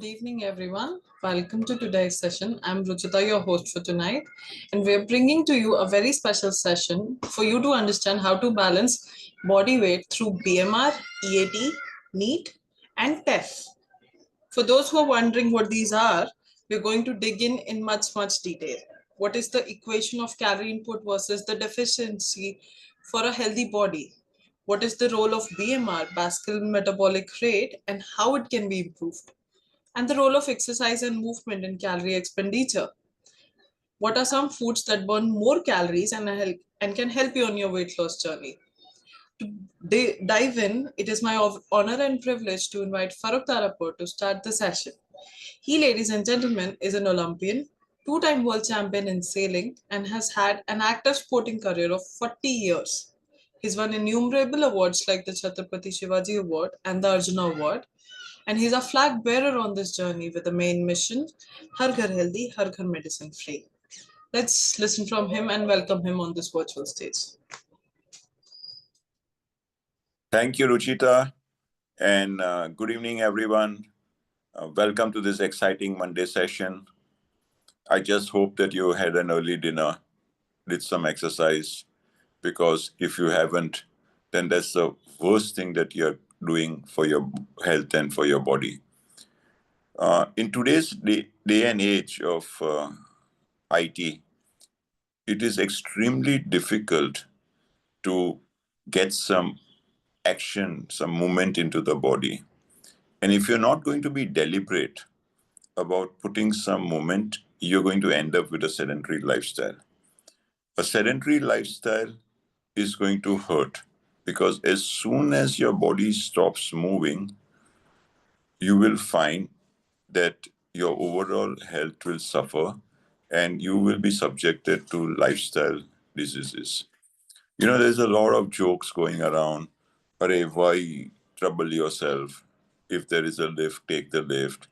Good evening, everyone. Welcome to today's session. I'm Ruchita, your host for tonight, and we're bringing to you a very special session for you to understand how to balance body weight through BMR, EAT, NEAT, and TEF. For those who are wondering what these are, we're going to dig in much detail. What is the equation of calorie input versus the deficiency for a healthy body? What is the role of BMR, basal metabolic rate, and how it can be improved? And the role of exercise and movement in calorie expenditure. What are some foods that burn more calories and can help you on your weight loss journey? To dive in, it is my honor and privilege to invite Farooq Tarapur to start the session. He, ladies and gentlemen, is an Olympian, two-time world champion in sailing, and has had an active sporting career of 40 years. He's won innumerable awards like the Chhatrapati Shivaji Award and the Arjuna Award, and he's a flag bearer on this journey with the main mission, Har Ghar Healthy, Har Ghar Medicine Free. Let's listen from him and welcome him on this virtual stage. Thank you, Ruchita, and good evening, everyone. Welcome to this exciting Monday session. I just hope that you had an early dinner, did some exercise, because if you haven't, then that's the worst thing that you're doing for your health and for your body. In today's day and age of IT, it is extremely difficult to get some action, some movement into the body. And if you're not going to be deliberate about putting some movement, you're going to end up with a sedentary lifestyle. A sedentary lifestyle is going to hurt because as soon as your body stops moving, you will find that your overall health will suffer and you will be subjected to lifestyle diseases. You know, there's a lot of jokes going around. Arey, why trouble yourself? If there is a lift, take the lift.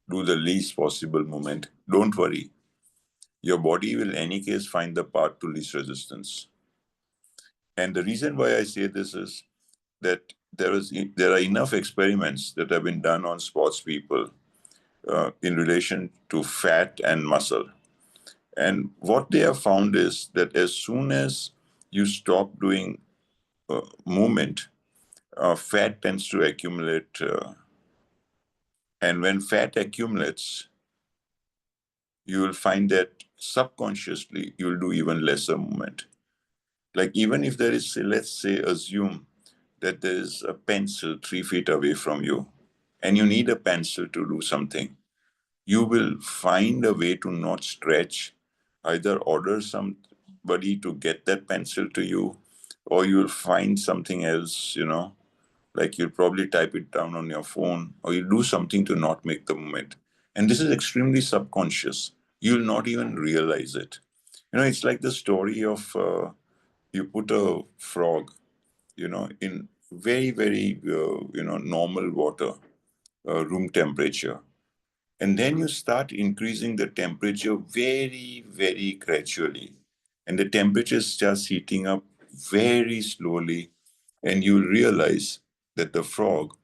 Do the least possible movement. Don't worry. Your body will, in any case, find the path to least resistance. And the reason why I say this is that there are enough experiments that have been done on sports people in relation to fat and muscle. And what they have found is that as soon as you stop doing movement, fat tends to accumulate. And when fat accumulates, you will find that subconsciously you will do even lesser movement. Like even if there is, let's say, assume that there is a pencil 3 feet away from you and you need a pencil to do something, you will find a way to not stretch, either order somebody to get that pencil to you, or you'll find something else, like you'll probably type it down on your phone, or you'll do something to not make the movement. And this is extremely subconscious. You'll not even realize it. It's like the story of you put a frog, in very, normal water, room temperature. And then you start increasing the temperature very gradually. And the temperature starts heating up very slowly. And you realize that the frog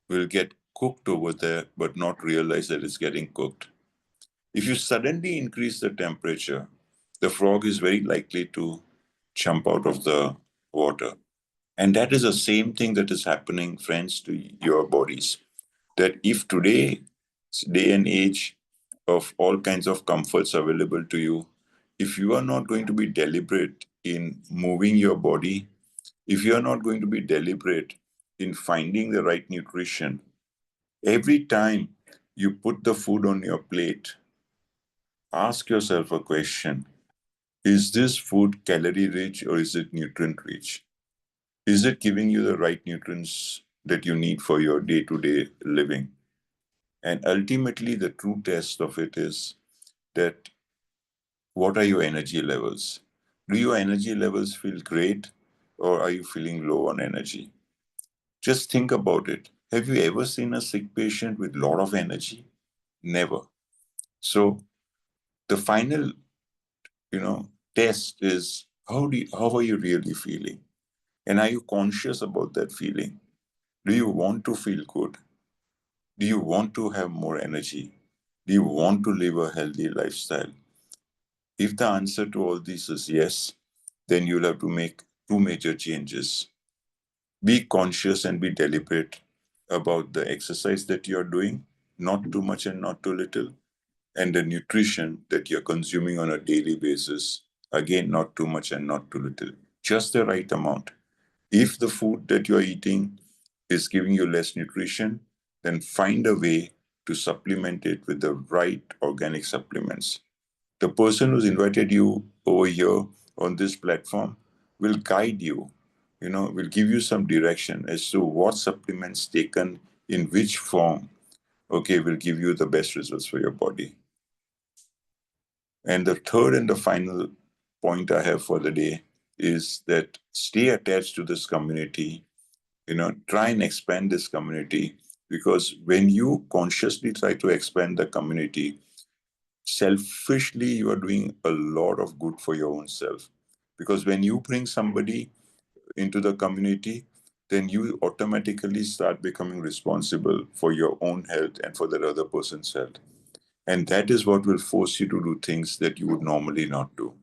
will get cooked over there, but not realize that it's getting cooked. If you suddenly increase the temperature, the frog is very likely to jump out of the water. And that is the same thing that is happening, friends, to your bodies. That if today's day and age of all kinds of comforts available to you, if you are not going to be deliberate in moving your body, if you are not going to be deliberate in finding the right nutrition, every time you put the food on your plate, ask yourself a question. Is this food calorie rich or is it nutrient rich? Is it giving you the right nutrients that you need for your day-to-day living? And ultimately, the true test of it is that what are your energy levels? Do your energy levels feel great or are you feeling low on energy? Just think about it. Have you ever seen a sick patient with a lot of energy? Never. So the final, test is how are you really feeling? And are you conscious about that feeling? Do you want to feel good? Do you want to have more energy? Do you want to live a healthy lifestyle? If the answer to all these is yes, then you'll have to make two major changes. Be conscious and be deliberate about the exercise that you're doing, not too much and not too little, and the nutrition that you're consuming on a daily basis. Again, not too much and not too little, just the right amount. If the food that you're eating is giving you less nutrition, then find a way to supplement it with the right organic supplements. The person who's invited you over here on this platform will guide you, will give you some direction as to what supplements taken in which form, okay, will give you the best results for your body. And the third and the final point I have for the day is that stay attached to this community, try and expand this community, because when you consciously try to expand the community, selfishly you are doing a lot of good for your own self. Because when you bring somebody into the community, then you automatically start becoming responsible for your own health and for that other person's health. And that is what will force you to do things that you would normally not do.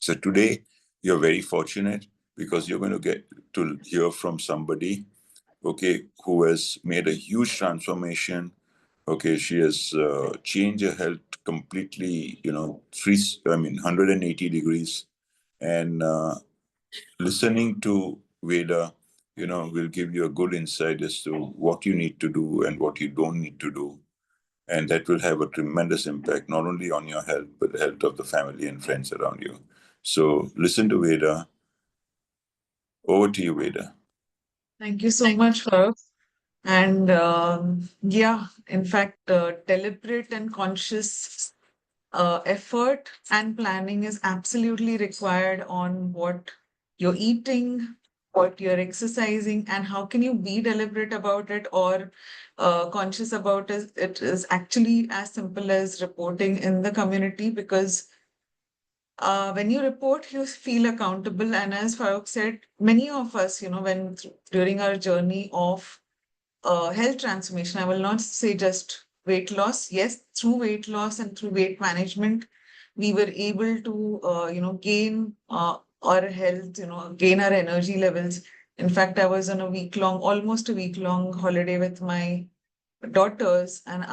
So today, you're very fortunate because you're going to get to hear from somebody, okay, who has made a huge transformation. Okay, she has changed her health completely, 180 degrees. And listening to Veda, will give you a good insight as to what you need to do and what you don't need to do. And that will have a tremendous impact, not only on your health, but the health of the family and friends around you. So listen to Veda. Over to you, Veda. Thank you so much, Farooq. And yeah, in fact, deliberate and conscious effort and planning is absolutely required on what you're eating, what you're exercising, and how can you be deliberate about it or conscious about it. It is actually as simple as reporting in the community because when you report, you feel accountable. And as Farooq said, many of us, when during our journey of health transformation, I will not say just weight loss. Yes, through weight loss and through weight management, we were able to, gain our health, gain our energy levels. In fact, I was on almost a week long holiday with my daughters, and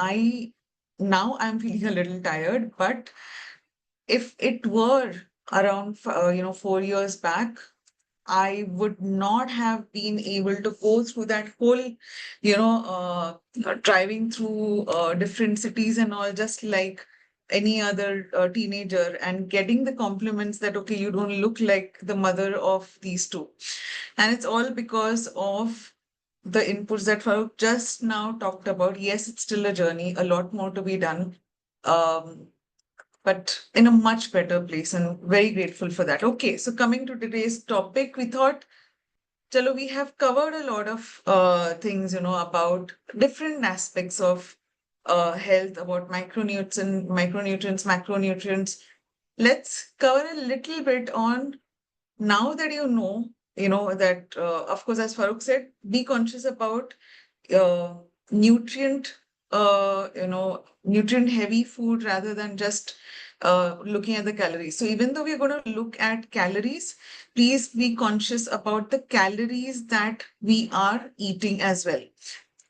now I'm feeling a little tired, but if it were around 4 years back, I would not have been able to go through that whole driving through different cities and all, just like any other teenager, and getting the compliments that okay, you don't look like the mother of these two. And it's all because of the inputs that Farooq just now talked about. Yes, it's still a journey, a lot more to be done. Um, but in a much better place, and very grateful for that. Okay, so coming to today's topic, we thought, chalo, we have covered a lot of things, about different aspects of health, about micronutrients, macronutrients. Let's cover a little bit on now that that, of course, as Farooq said, be conscious about uh, nutrient, nutrient heavy food rather than just looking at the calories. So even though we're going to look at calories, please be conscious about the calories that we are eating as well.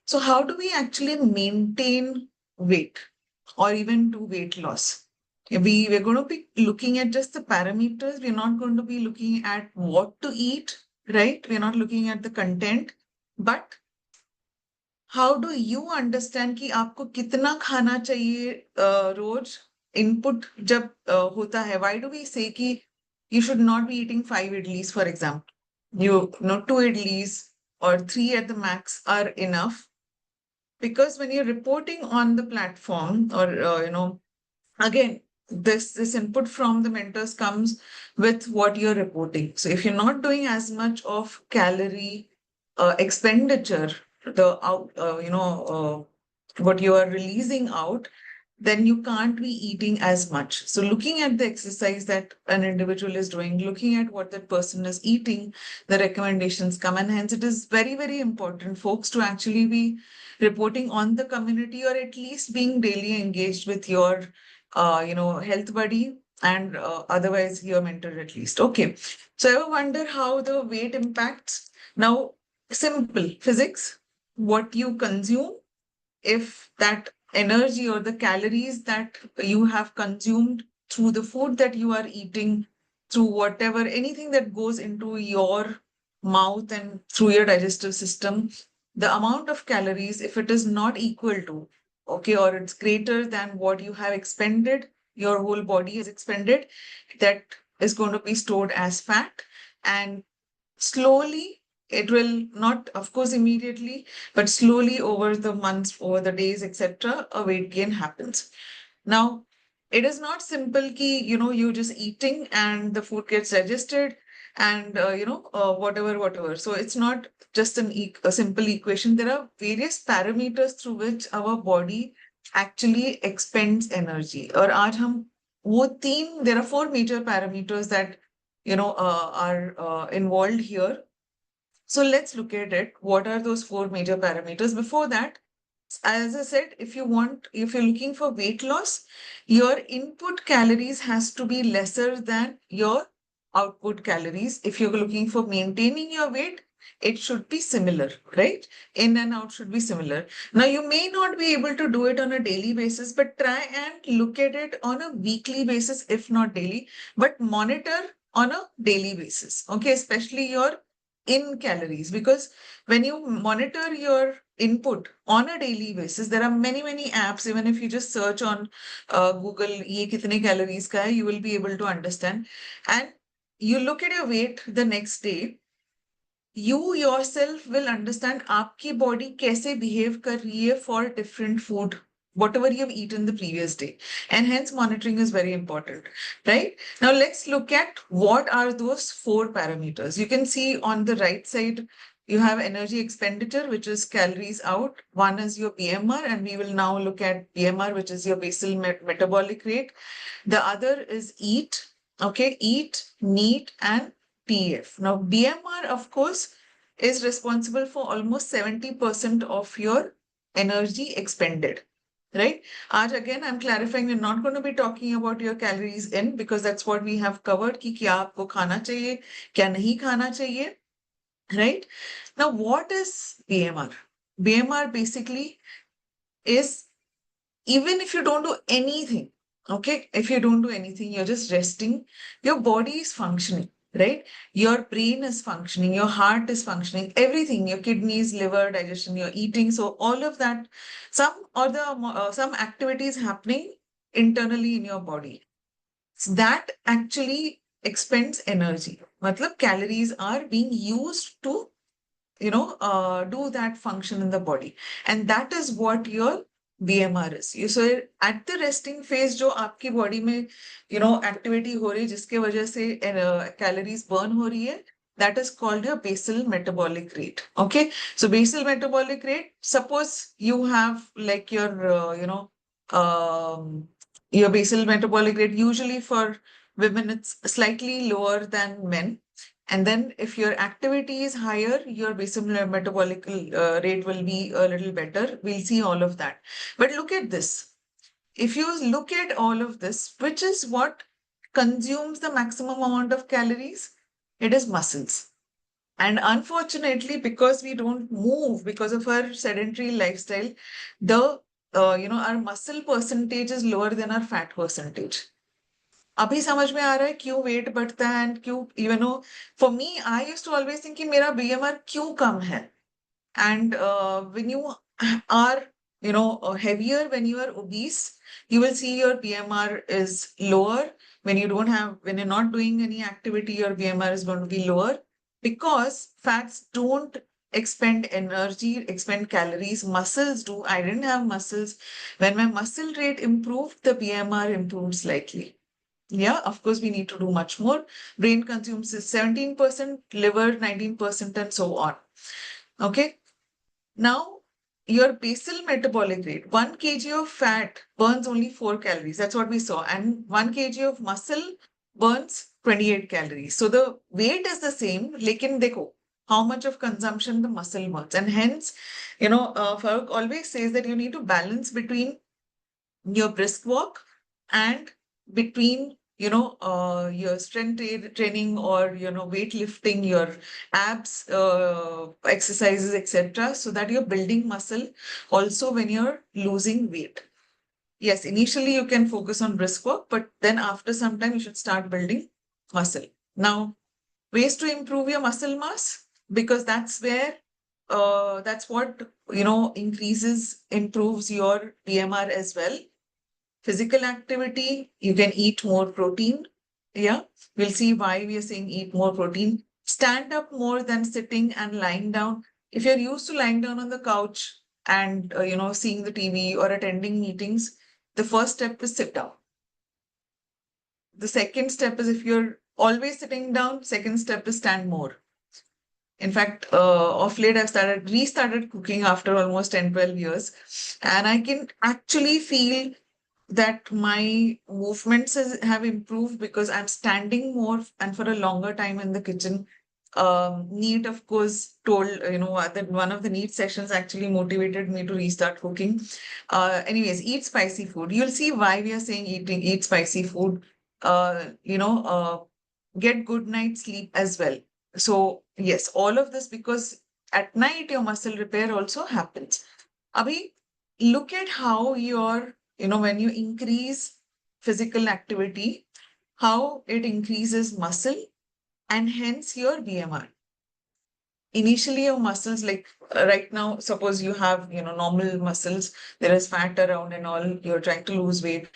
So how do we actually maintain weight or even do weight loss? We're going to be looking at just the parameters. We're not going to be looking at what to eat, right? We're not looking at the content, but how do you understand कि आपको कितना खाना चाहिए रोज input जब होता है? Why do we say कि you should not be eating 5 idlis, for example? Two idlis or three at the max are enough, because when you're reporting on the platform or again, this input from the mentors comes with what you're reporting. So if you're not doing as much of calorie expenditure, the out what you are releasing out, then you can't be eating as much. So looking at the exercise that an individual is doing, looking at what that person is eating, the recommendations come, and hence it is very, very important, folks, to actually be reporting on the community, or at least being daily engaged with your, health buddy, and otherwise your mentor at least. Okay. So ever wonder how the weight impacts? Now, simple physics, what you consume, if that energy or the calories that you have consumed through the food that you are eating, through whatever, anything that goes into your mouth and through your digestive system, the amount of calories, if it is not equal to, okay, or it's greater than what you have expended, your whole body has expended, that is going to be stored as fat. And slowly, it will not, of course, immediately, but slowly over the months, over the days, etc., a weight gain happens. Now, it is not simple ki, you're just eating and the food gets digested and, whatever. So it's not just a simple equation. There are various parameters through which our body actually expends energy. Or aaj hum there are four major parameters that are involved here. So let's look at it. What are those four major parameters? Before that, as I said, if you're looking for weight loss, your input calories has to be lesser than your output calories. If you're looking for maintaining your weight, it should be similar, right? In and out should be similar. Now, you may not be able to do it on a daily basis, but try and look at it on a weekly basis, if not daily, but monitor on a daily basis, okay? Especially your in calories, because when you monitor your input on a daily basis, there are many, many apps. Even if you just search on Google, ye kitne calories ka hai, you will be able to understand. And you look at your weight the next day, you yourself will understand आपकी body कैसे behave कर रही है for different food, whatever you have eaten the previous day. And hence monitoring is very important, right? Now let's look at what are those four parameters. You can see on the right side, you have energy expenditure, which is calories out. One is your BMR, and we will now look at BMR, which is your basal metabolic rate. The other is eat, okay, eat, NEAT, and PF. Now, BMR, of course, is responsible for almost 70% of your energy expended, right? Aaj again, I'm clarifying, we're not going to be talking about your calories in, because that's what we have covered, ki kya aapko khana chahiye, kya nahi khana chahiye, right? Now, what is BMR? BMR basically is, even if you don't do anything, okay, if you don't do anything, you're just resting, your body is functioning, right? Your brain is functioning, your heart is functioning, everything, your kidneys, liver, digestion, you're eating. So all of that, some activities happening internally in your body. So that actually expends energy. Matlab, calories are being used to do that function in the body. And that is what your BMR is. So at the resting phase, जो आपकी body में, activity हो रही है, जिसके वजह से calories burn हो रही है, that is called your basal metabolic rate. Okay. So basal metabolic rate, suppose you have like your basal metabolic rate, usually for women, it's slightly lower than men. And then if your activity is higher, your basal metabolic rate will be a little better. We'll see all of that. But look at this. If you look at all of this, which is what consumes the maximum amount of calories? It is muscles. And unfortunately, because we don't move, because of our sedentary lifestyle, our muscle percentage is lower than our fat percentage. अभी समझ में आ रहा है क्यों wait बढ़ता है and क्यों for me I used to always think कि मेरा बीएमआर क्यों कम है and when you are heavier, when you are obese, you will see your BMR is lower. When you're not doing any activity, your BMR is going to be lower, because fats don't expend energy, expend calories. Muscles do. I didn't have muscles. When my muscle rate improved, the BMR improved slightly. Yeah, of course, we need to do much more. Brain consumes 17%, liver 19%, and so on. Okay. Now, your basal metabolic rate, 1 kg of fat burns only 4 calories. That's what we saw. And 1 kg of muscle burns 28 calories. So the weight is the same, lekin dekho, how much of consumption the muscle burns. And hence, Farooq always says that you need to balance between your brisk walk and between your strength training or weightlifting, your abs exercises, etc., so that you're building muscle also when you're losing weight. Yes, initially you can focus on brisk walk, but then after some time you should start building muscle. Now, ways to improve your muscle mass, because that's where that's what improves your BMR as well. Physical activity, you can eat more protein. Yeah, we'll see why we are saying eat more protein. Stand up more than sitting and lying down. If you're used to lying down on the couch and seeing the TV or attending meetings, the first step is sit down. The second step is, if you're always sitting down, second step is stand more. In fact, of late, I've restarted cooking after almost 10, 12 years. And I can actually feel that my movements have improved because I'm standing more and for a longer time in the kitchen. Neat, of course, told, that one of the Neat sessions actually motivated me to restart cooking. Anyways, eat spicy food. You'll see why we are saying eat spicy food. Get good night's sleep as well. So yes, all of this, because at night your muscle repair also happens. Abhi, look at how when you increase physical activity, how it increases muscle and hence your BMR. Initially, your muscles, like right now, suppose you have, normal muscles, there is fat around and all, you're trying to lose weight.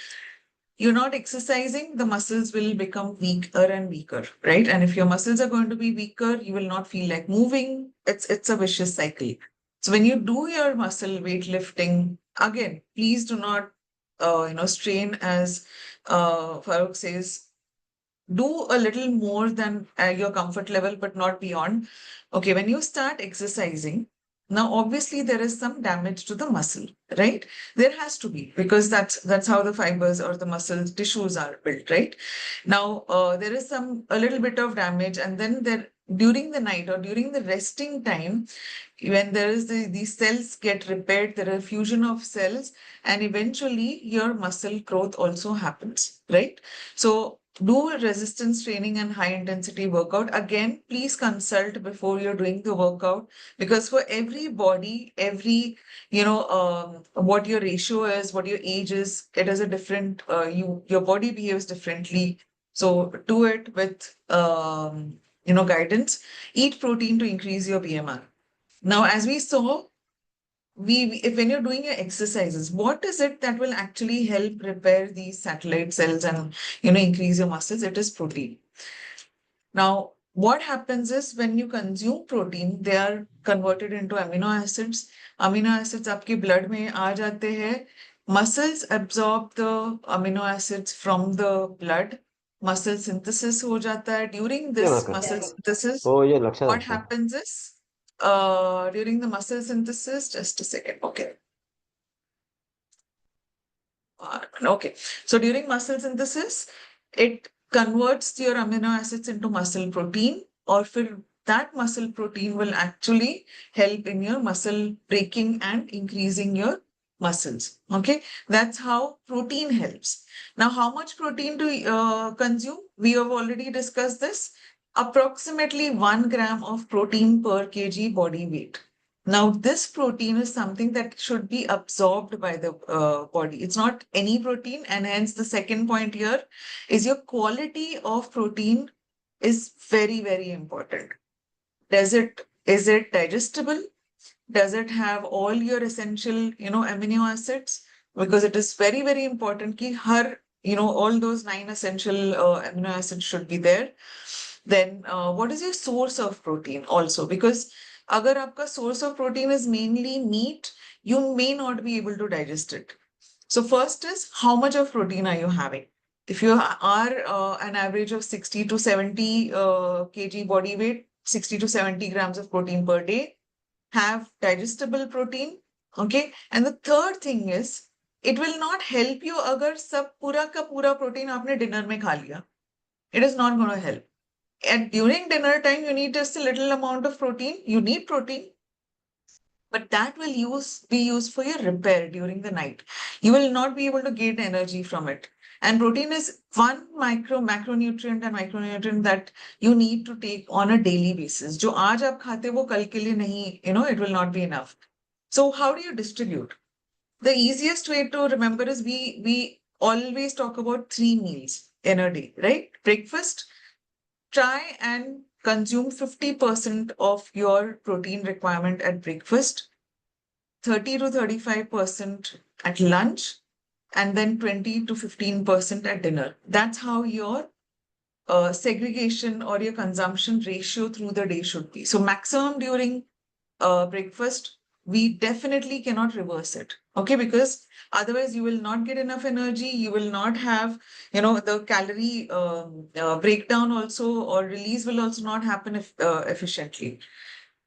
You're not exercising, the muscles will become weaker and weaker, right? And if your muscles are going to be weaker, you will not feel like moving. It's a vicious cycle. So when you do your muscle weightlifting, again, please do not, strain, as Farooq says. Do a little more than your comfort level, but not beyond. Okay, when you start exercising, now obviously there is some damage to the muscle, right? There has to be, because that's how the fibers or the muscle tissues are built, right? Now there is a little bit of damage, and then during the night or during the resting time, when there is these cells get repaired, there are fusion of cells, and eventually your muscle growth also happens, right? So do resistance training and high intensity workout. Again, please consult before you're doing the workout, because for every body, every, what your ratio is, what your age is, it is a different, your body behaves differently. So do it with, guidance. Eat protein to increase your BMR. Now, as we saw, if when you're doing your exercises, what is it that will actually help repair these satellite cells and increase your muscles? It is protein. Now, what happens is, when you consume protein, they are converted into amino acids. Amino acids आपके blood में आ जाते हैं. Muscles absorb the amino acids from the blood. Muscle synthesis हो जाता है. During this muscle synthesis, what happens is, during the muscle synthesis, just a second, okay. Okay, so during muscle synthesis, it converts your amino acids into muscle protein, or that muscle protein will actually help in your muscle breaking and increasing your muscles. Okay, that's how protein helps. Now, how much protein to consume? We have already discussed this. Approximately 1 gram of protein per kg body weight. Now, this protein is something that should be absorbed by the body. It's not any protein. And hence, the second point here is your quality of protein is very, very important. Is it digestible? Does it have all your essential, amino acids? Because it is very, very important ki all those 9 essential amino acids should be there. Then what is your source of protein also? Because agar aapka source of protein is mainly meat, you may not be able to digest it. So first is, how much of protein are you having? If you are an average of 60 to 70 kg body weight, 60 to 70 grams of protein per day, have digestible protein, Okay. And the third thing is, it will not help you अगर सब पूरा का पूरा protein आपने dinner में खा लिया. It is not going to help. And during dinner time, you need just a little amount of protein. You need protein, but that will be used for your repair during the night. You will not be able to gain energy from it. And protein is one macronutrient and micronutrient that you need to take on a daily basis. जो आज आप खाते वो कल के लिए नहीं, it will not be enough. So how do you distribute? The easiest way to remember is we always talk about 3 meals in a day, right? Breakfast, try and consume 50% of your protein requirement at breakfast, 30 to 35% at lunch, and then 20 to 15% at dinner. That's how your segregation or your consumption ratio through the day should be. So maximum during breakfast, we definitely cannot reverse it. Okay, because otherwise you will not get enough energy. You will not have, the calorie breakdown also or release will also not happen efficiently.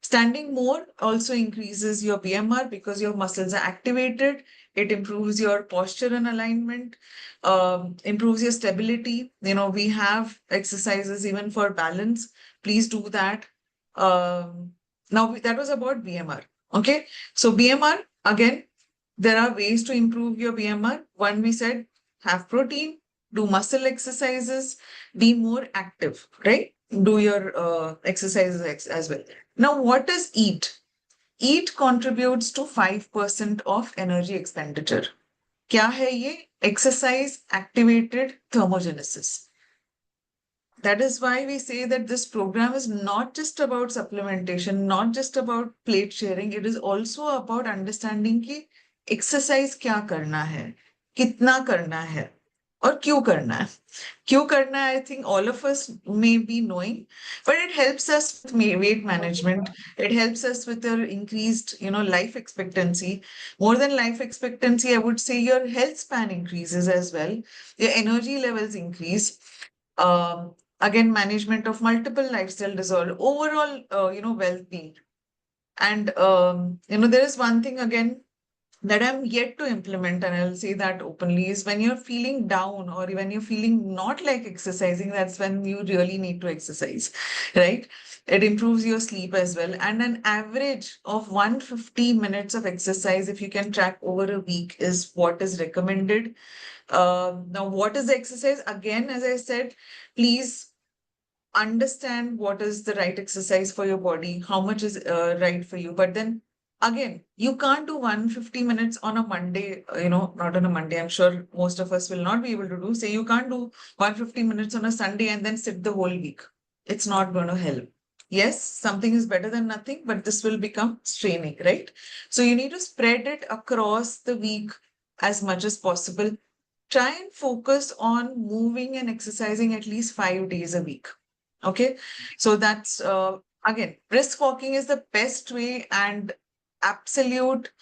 Standing more also increases your BMR because your muscles are activated. It improves your posture and alignment, improves your stability. We have exercises even for balance. Please do that. Now, that was about BMR. Okay. So BMR, again, there are ways to improve your BMR. One, we said, have protein, do muscle exercises, be more active, right? Do your exercises as well. Now, what does EAT? EAT contributes to 5% of energy expenditure. क्या है ये? Exercise activated thermogenesis. That is why we say that this program is not just about supplementation, not just about plate sharing. It is also about understanding कि exercise क्या करना है, कितना करना है, और क्यों करना है. क्यों करना है, I think all of us may be knowing, but it helps us with weight management. It helps us with your increased, life expectancy. More than life expectancy, I would say your health span increases as well. Your energy levels increase. Again, management of multiple lifestyle disorder, overall, well-being. And, there is one thing again that I'm yet to implement, and I'll say that openly, is when you're feeling down or when you're feeling not like exercising, that's when you really need to exercise, right? It improves your sleep as well. And an average of 150 minutes of exercise, if you can track over a week, is what is recommended. Now, what is the exercise? Again, as I said, please understand what is the right exercise for your body, how much is right for you. But then again, you can't do 150 minutes on a Monday, not on a Monday. I'm sure most of us will not be able to do. Say you can't do 150 minutes on a Sunday and then sit the whole week. It's not going to help. Yes, something is better than nothing, but this will become straining, right? So you need to spread it across the week as much as possible. Try and focus on moving and exercising at least 5 days a week. Okay, so that's again, brisk walking is the best way and absolute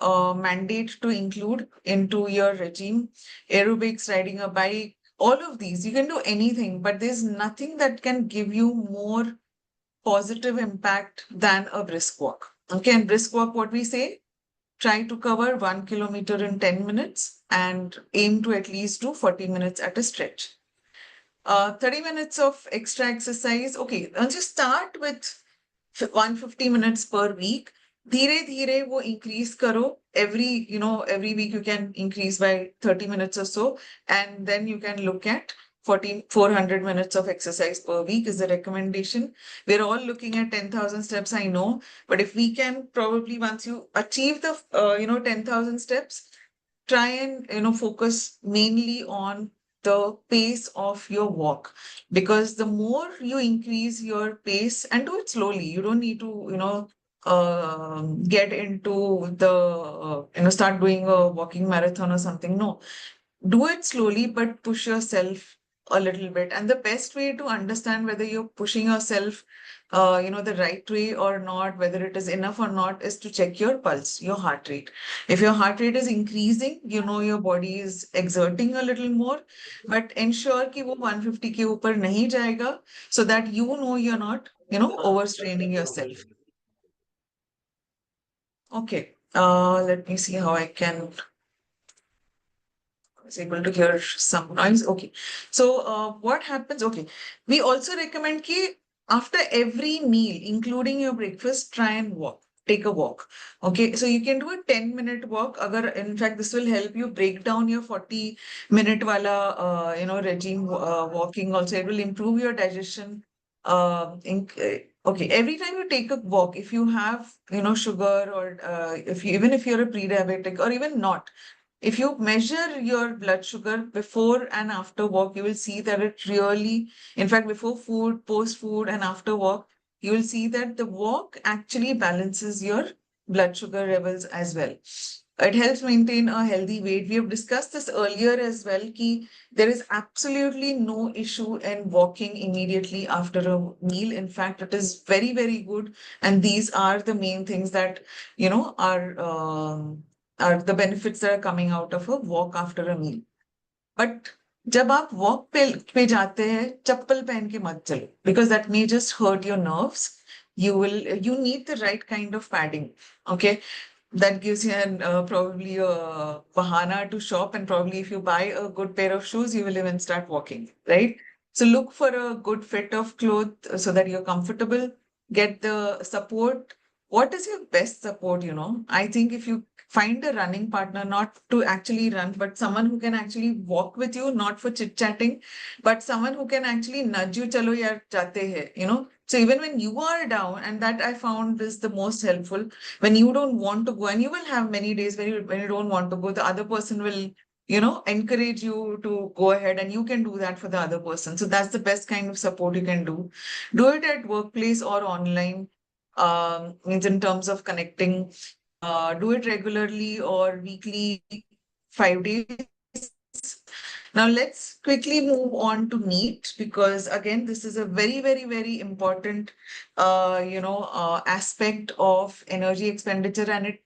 mandate to include into your regime. Aerobics, riding a bike, all of these, you can do anything, but there's nothing that can give you more positive impact than a brisk walk. Okay, and brisk walk, what we say, try to cover 1 kilometer in 10 minutes and aim to at least do 40 minutes at a stretch. 30 minutes of extra exercise. Okay, once you start with 150 minutes per week, धीरे धीरे वो increase करो. Every week you can increase by 30 minutes or so, and then you can look at 400 minutes of exercise per week is the recommendation. We're all looking at 10,000 steps, I know, but if we can probably, once you achieve the 10,000 steps, try and focus mainly on the pace of your walk, because the more you increase your pace, and do it slowly, you don't need to get into the start doing a walking marathon or something. No, do it slowly, but push yourself a little bit. And the best way to understand whether you're pushing yourself the right way or not, whether it is enough or not, is to check your pulse, your heart rate. If your heart rate is increasing, your body is exerting a little more, but ensure कि वो 150 के ऊपर नहीं जाएगा, so that you're not overstraining yourself. Okay. Let me see how I can. I was able to hear some noise. Okay. So what happens? Okay. We also recommend ki after every meal, including your breakfast, try and walk. Take a walk. Okay. So you can do a 10-minute walk. Agar, in fact, this will help you break down your 40-minute wala, regime walking also. It will improve your digestion. Okay. Every time you take a walk, if you have, sugar or even if you're a pre-diabetic or even not, if you measure your blood sugar before and after walk, you will see that it really, in fact, before food, post food, and after walk, you will see that the walk actually balances your blood sugar levels as well. It helps maintain a healthy weight. We have discussed this earlier as well, ki there is absolutely no issue in walking immediately after a meal. In fact, it is very, very good. And these are the main things that, are the benefits that are coming out of a walk after a meal. But जब आप walk पे जाते हैं, चप्पल पहन के मत चलो, because that may just hurt your nerves. You need the right kind of padding. Okay. That gives you probably a bahana to shop, and probably if you buy a good pair of shoes, you will even start walking, right? So look for a good fit of cloth so that you're comfortable. Get the support. What is your best support? I think if you find a running partner, not to actually run, but someone who can actually walk with you, not for chit chatting, but someone who can actually nudge you, chalo yaar jate hai. So even when you are down, and that I found is the most helpful, when you don't want to go, and you will have many days when you don't want to go, the other person will, encourage you to go ahead, and you can do that for the other person. So that's the best kind of support you can do. Do it at workplace or online, means in terms of connecting. Do it regularly or weekly, 5 days. Now let's quickly move on to NEAT, because again, this is a very, very, very important, aspect of energy expenditure, and it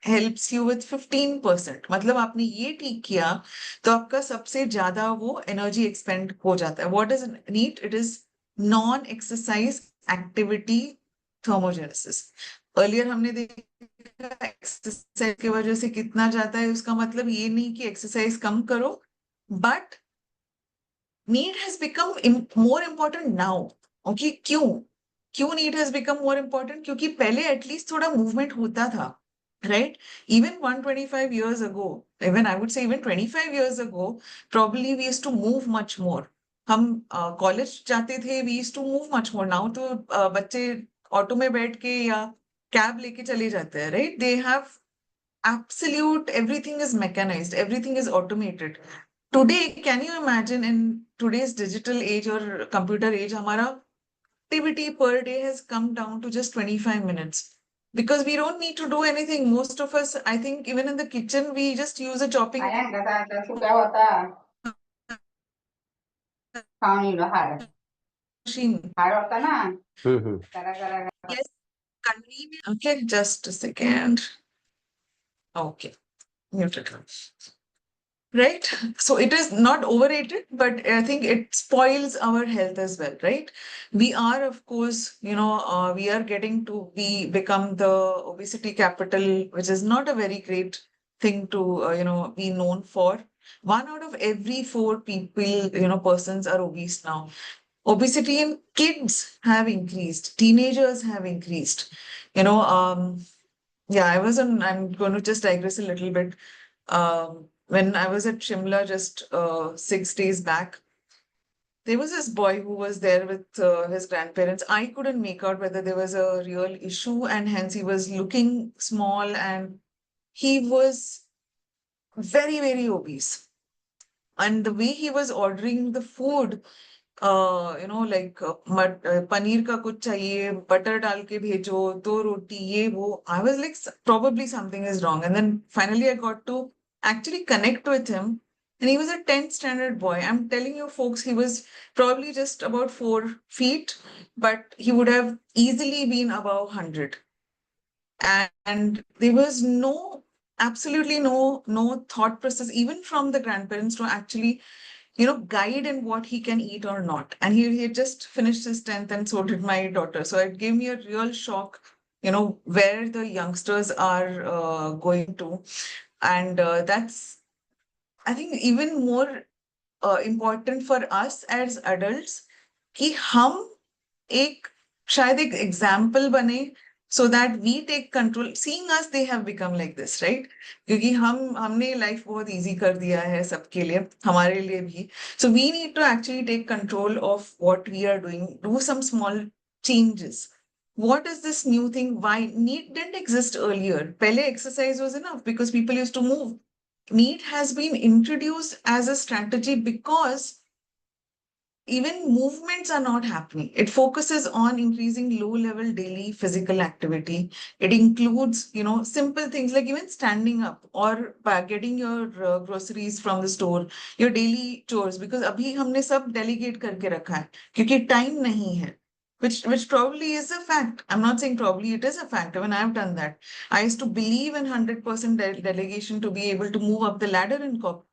helps you with 15%. मतलब आपने ये ठीक किया तो आपका सबसे ज्यादा वो energy expend हो जाता है. What is NEAT? It is non-exercise activity thermogenesis. Earlier हमने देखा एक्सरसाइज की वजह से कितना जाता है, उसका मतलब ये नहीं कि एक्सरसाइज कम करो, but need has become more important now. Okay, क्यों need has become more important? क्योंकि पहले एटलीस्ट थोड़ा मूवमेंट होता था, right? Even 125 years ago, even I would say even 25 years ago, probably we used to move much more. हम college जाते थे, we used to move much more. Now तो बच्चे ऑटो में बैठ के या कैब लेके चले जाते हैं, right? They have absolute, everything is mechanized, everything is automated. Today, can you imagine in today's digital age or computer age, our activity per day has come down to just 25 minutes because we don't need to do anything. Most of us, I think, even in the kitchen, we just use a chopping machine. Yes, convenient. Okay, just a second. Okay, muted. Right? So it is not overrated, but I think it spoils our health as well, right? We are, of course, we are getting to become the obesity capital, which is not a very great thing to, be known for. 1 out of every 4 people, persons are obese now. Obesity in kids have increased, teenagers have increased. Yeah, I'm going to just digress a little bit. When I was at Shimla just 6 days back, there was this boy who was there with his grandparents. I couldn't make out whether there was a real issue, and hence he was looking small and he was very, very obese. And the way he was ordering the food, like paneer ka kuch chahiye, butter dal ke bhejo, 2 roti, ye wo. I was like, probably something is wrong. And then finally I got to actually connect with him. And he was a 10th standard boy. I'm telling you, folks, he was probably just about 4 feet, but he would have easily been above 100. And there was absolutely no thought process, even from the grandparents, to actually guide in what he can eat or not. And he had just finished his 10th, and so did my daughter. So it gave me a real shock, where the youngsters are going to. And that's, I think, even more important for us as adults कि हम एक शायद एक example बने so that we take control. Seeing us, they have become like this, right? क्योंकि हमने life बहुत easy कर दिया है सबके लिए, हमारे लिए भी. So we need to actually take control of what we are doing, do some small changes. What is this new thing? Why NEAT didn't exist earlier? पहले exercise was enough because people used to move. NEAT has been introduced as a strategy because even movements are not happening. It focuses on increasing low-level daily physical activity. It includes, simple things like even standing up or getting your groceries from the store, your daily chores. Because अभी हमने सब delegate करके रखा है, क्योंकि time नहीं है. Which probably is a fact. I'm not saying probably, it is a fact. When I've done that, I used to believe in 100% delegation to be able to move up the ladder in corporate,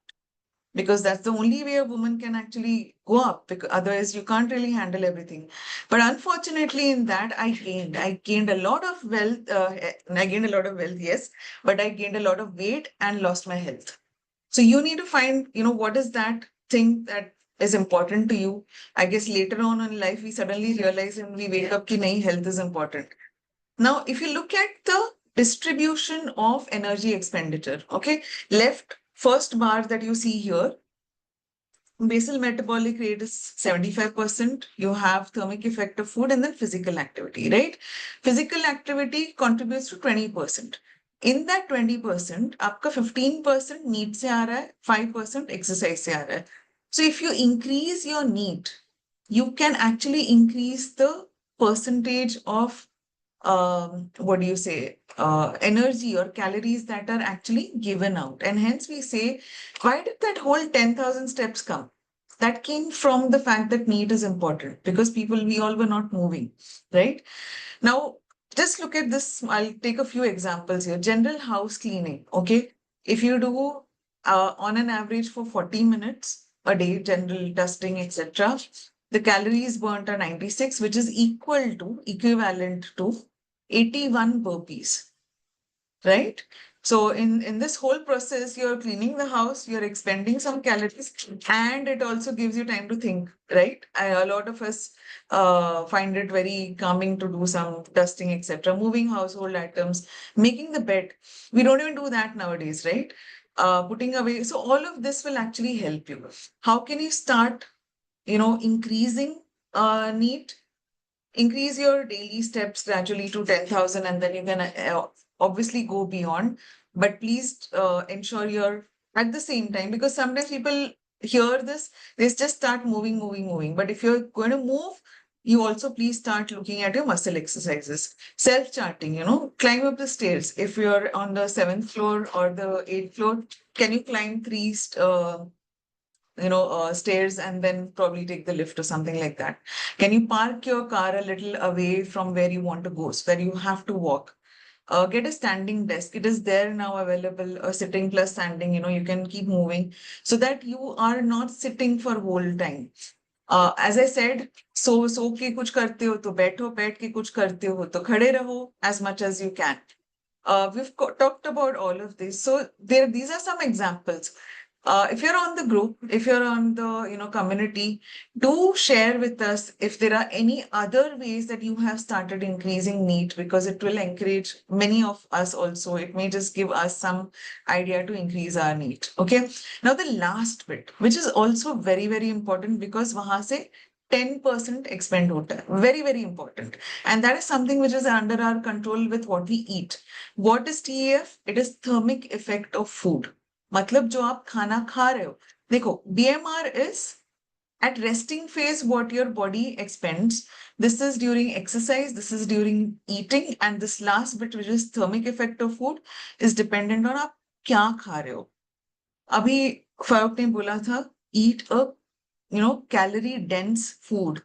because that's the only way a woman can actually go up, because otherwise you can't really handle everything. But unfortunately in that I gained a lot of wealth. I gained a lot of wealth, yes, but I gained a lot of weight and lost my health. So you need to find, what is that thing that is important to you. I guess later on in life, we suddenly realize and we wake up ki nahi, health is important. Now, if you look at the distribution of energy expenditure, okay, left first bar that you see here, basal metabolic rate is 75%. You have thermic effect of food and then physical activity, right? Physical activity contributes to 20%. In that 20%, आपका 15% NEAT से आ रहा है, 5% exercise से आ रहा है. So if you increase your NEAT, you can actually increase the percentage of energy or calories that are actually given out. And hence we say, why did that whole 10,000 steps come? That came from the fact that NEAT is important, because we all were not moving, right? Now, just look at this. I'll take a few examples here. General house cleaning, okay? If you do on an average for 40 minutes a day, general dusting, etc., the calories burnt are 96, which is equivalent to 81 burpees, right? So in this whole process, you're cleaning the house, you're expending some calories, and it also gives you time to think, right? A lot of us find it very calming to do some dusting, etc., moving household items, making the bed. We don't even do that nowadays, right? Putting away. So all of this will actually help you. How can you start, increasing NEAT? Increase your daily steps gradually to 10,000, and then you can obviously go beyond. But please ensure you're at the same time, because sometimes people hear this, they just start moving. But if you're going to move, you also please start looking at your muscle exercises. Self-charting, climb up the stairs. If you're on the 7th floor or the 8th floor, can you climb 3 stairs and then probably take the lift or something like that? Can you park your car a little away from where you want to go, so where you have to walk? Get a standing desk. It is there now available, sitting plus standing, you can keep moving so that you are not sitting for whole time. As I said, so के कुछ करते हो तो बैठो, बैठ के कुछ करते हो तो खड़े रहो as much as you can. We've talked about all of this. So these are some examples. If you're on the group, if you're on the community, do share with us if there are any other ways that you have started increasing NEAT, because it will encourage many of us also. It may just give us some idea to increase our NEAT. Okay. Now the last bit, which is also very, very important, because wahan se 10% expend hota hai. Very, very important. And that is something which is under our control with what we eat. What is TEF? It is thermic effect of food. मतलब जो आप खाना खा रहे हो, देखो, BMR is at resting phase what your body expends. This is during exercise, this is during eating, and this last bit, which is thermic effect of food, is dependent on आप क्या खा रहे हो. अभी फारूक ने बोला था, eat a calorie dense food.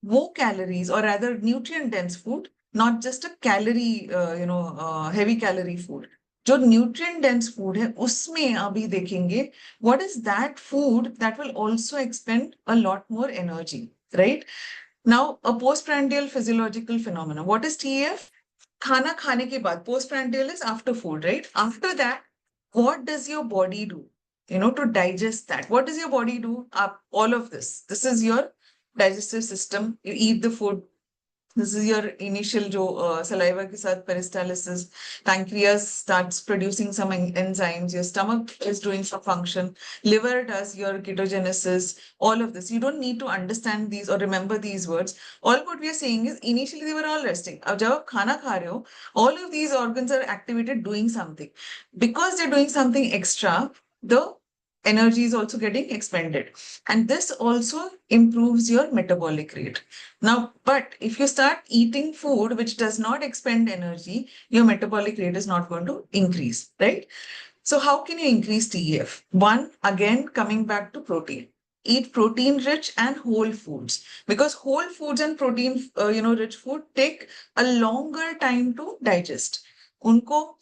वो calories, or rather nutrient dense food, not just a calorie heavy calorie food. जो nutrient dense food है, उसमें अभी देखेंगे what is that food that will also expend a lot more energy, right? Now, a postprandial physiological phenomenon. What is TEF? खाना खाने के बाद, postprandial is after food, right? After that, what does your body do? To digest that. What does your body do? All of this. This is your digestive system. You eat the food. This is your initial saliva ke saath peristalsis. Pancreas starts producing some enzymes. Your stomach is doing some function. Liver does your ketogenesis. All of this. You don't need to understand these or remember these words. All what we are saying is initially they were all resting. Ab jab aap khana kha rahe ho, all of these organs are activated doing something. Because they're doing something extra, the energy is also getting expended. And this also improves your metabolic rate. Now, but if you start eating food which does not expend energy, your metabolic rate is not going to increase, right? So how can you increase TEF? One, again, coming back to protein. Eat protein-rich and whole foods, because whole foods and protein, rich food take a longer time to digest. उनको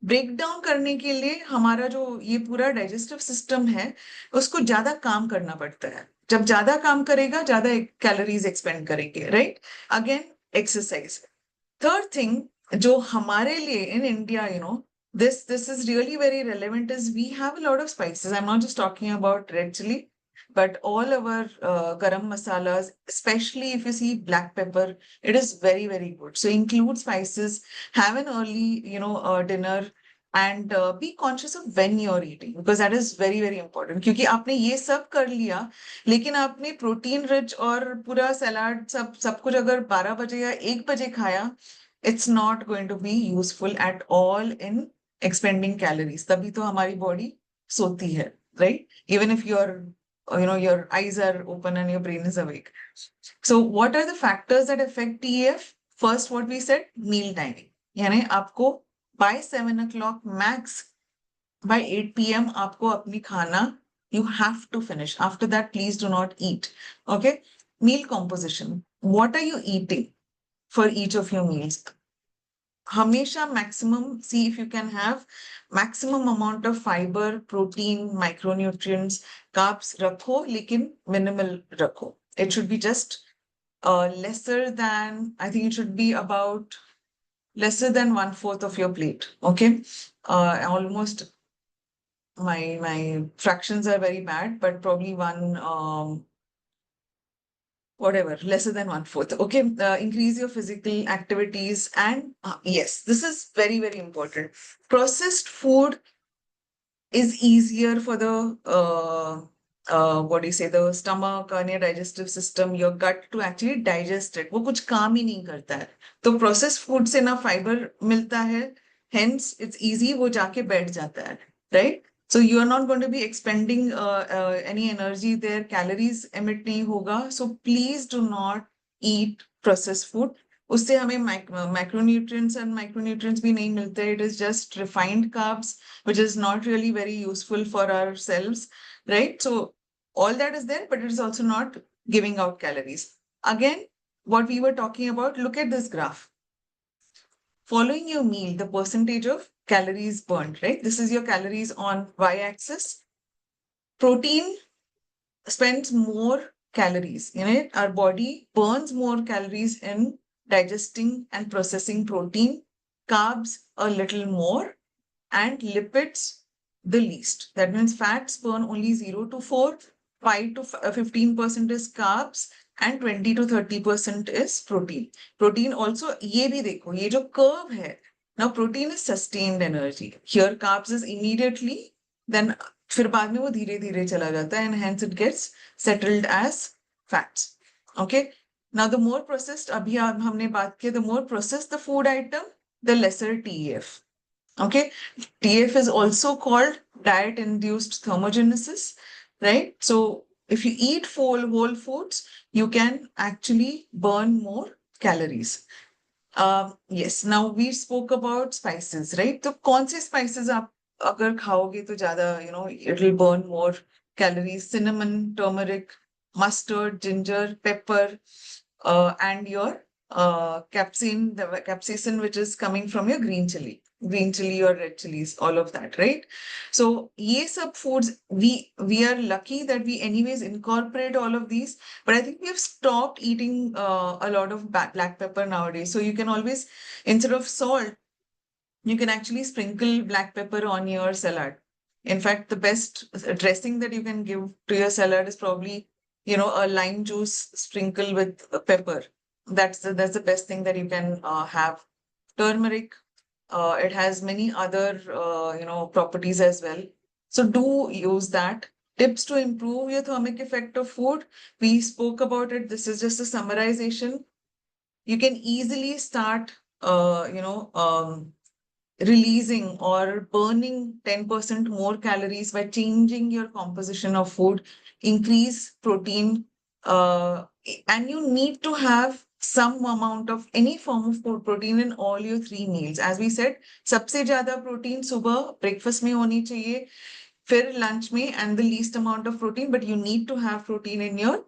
break down करने के लिए हमारा जो ये पूरा digestive system है उसको ज्यादा काम करना पड़ता है. जब ज्यादा काम करेगा ज्यादा कैलोरीज एक्सपेंड करेंगे, right? Again exercise. Third thing जो हमारे लिए in India, this is really very relevant, is we have a lot of spices. I'm not just talking about red chili, but all our garam masalas, especially if you see black pepper, it is very, very good. So include spices, have an early, dinner, and be conscious of when you're eating, because that is very, very important. क्योंकि आपने ये सब कर लिया, लेकिन आपने protein rich और पूरा सलाद सब कुछ अगर 12 बजे या 1 बजे खाया, it's not going to be useful at all in expending calories. तभी तो हमारी body सोती है, right? Even if your eyes are open and your brain is awake. So what are the factors that affect TEF? First, what we said, meal timing. यानी आपको by 7 o'clock max, by 8 p.m. आपको अपनी खाना, you have to finish. After that, please do not eat. Okay? Meal composition. What are you eating for each of your meals? Hamesha maximum, see if you can have maximum amount of fiber, protein, micronutrients, carbs rakho, lekin minimal rakho. It should be just lesser than, I think it should be about lesser than 1/4 of your plate. Okay. Almost my fractions are very bad, but probably whatever, lesser than 1/4. Okay, increase your physical activities. And yes, this is very, very important. Processed food is easier for the, the stomach and your digestive system, your gut to actually digest it. वो कुछ काम ही नहीं करता है. तो processed food से ना fiber मिलता है, hence it's easy, वो जाके बैठ जाता है, right? So you are not going to be expending any energy there, calories emit nahi hoga. So please do not eat processed food. उससे हमें macronutrients and micronutrients भी नहीं मिलते. It is just refined carbs, which is not really very useful for ourselves, right? So all that is there, but it is also not giving out calories. Again, what we were talking about, look at this graph. Following your meal, the percentage of calories burned, right? This is your calories on y-axis. Protein spends more calories in it. Our body burns more calories in digesting and processing protein, carbs a little more, and lipids the least. That means fats burn only 0 to 4, 5 to 15% is carbs, and 20 to 30% is protein. Protein also, ये भी देखो, ये जो curve है, now protein is sustained energy. Here carbs is immediately, then फिर बाद में वो धीरे धीरे चला जाता है, and hence it gets settled as fats. Okay. Now the more processed, अभी हमने बात किया, the more processed the food item, the lesser TEF. Okay. TEF is also called diet-induced thermogenesis, right? So if you eat whole foods, you can actually burn more calories. Yes, now we spoke about spices, right? So कौन से spices आप अगर खाओगे तो ज़्यादा, it will burn more calories. Cinnamon, turmeric, mustard, ginger, pepper, and your capsaicin, which is coming from your green chili, green chili or red chilies, all of that, right? So ye sub foods, we are lucky that we anyways incorporate all of these, but I think we have stopped eating a lot of black pepper nowadays. So you can always, instead of salt, you can actually sprinkle black pepper on your salad. In fact, the best dressing that you can give to your salad is probably, a lime juice sprinkle with pepper. That's the best thing that you can have. Turmeric, it has many other, properties as well. So do use that. Tips to improve your thermic effect of food. We spoke about it. This is just a summarization. You can easily start, releasing or burning 10% more calories by changing your composition of food, increase protein, and you need to have some amount of any form of protein in all your 3 meals. As we said, सबसे ज़्यादा protein सुबह breakfast में होनी चाहिए, फिर lunch में, and the least amount of protein, but you need to have protein in your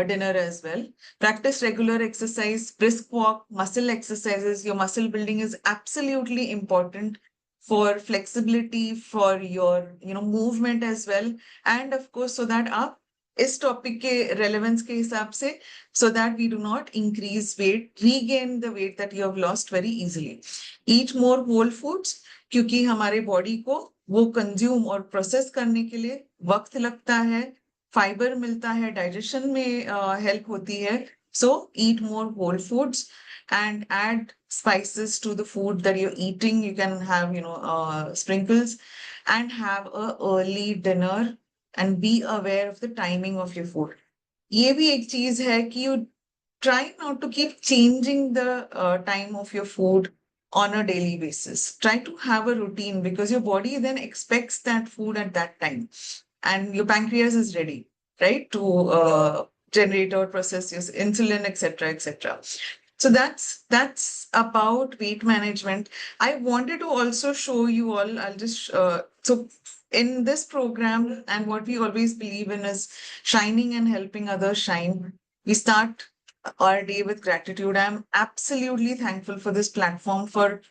dinner as well. Practice regular exercise, brisk walk, muscle exercises. Your muscle building is absolutely important for flexibility, for your movement as well, and of course, so that आप इस topic के relevance के हिसाब से, so that we do not increase weight, regain the weight that you have lost very easily. Eat more whole foods, क्योंकि हमारे body को वो कंज्यूम और प्रोसेस करने के लिए वक्त लगता है, फाइबर मिलता है, डाइजेशन में हेल्प होती है. So eat more whole foods and add spices to the food that you're eating. You can have, sprinkles, and have a early dinner and be aware of the timing of your food. ये भी एक चीज है कि you try not to keep changing the time of your food on a daily basis. Try to have a routine, because your body then expects that food at that time, and your pancreas is ready, right, to generate or process your insulin, etc., etc. So that's about weight management. I wanted to also show you all. I'll just so in this program, and what we always believe in is shining and helping others shine. We start our day with gratitude. I'm absolutely thankful for this platform for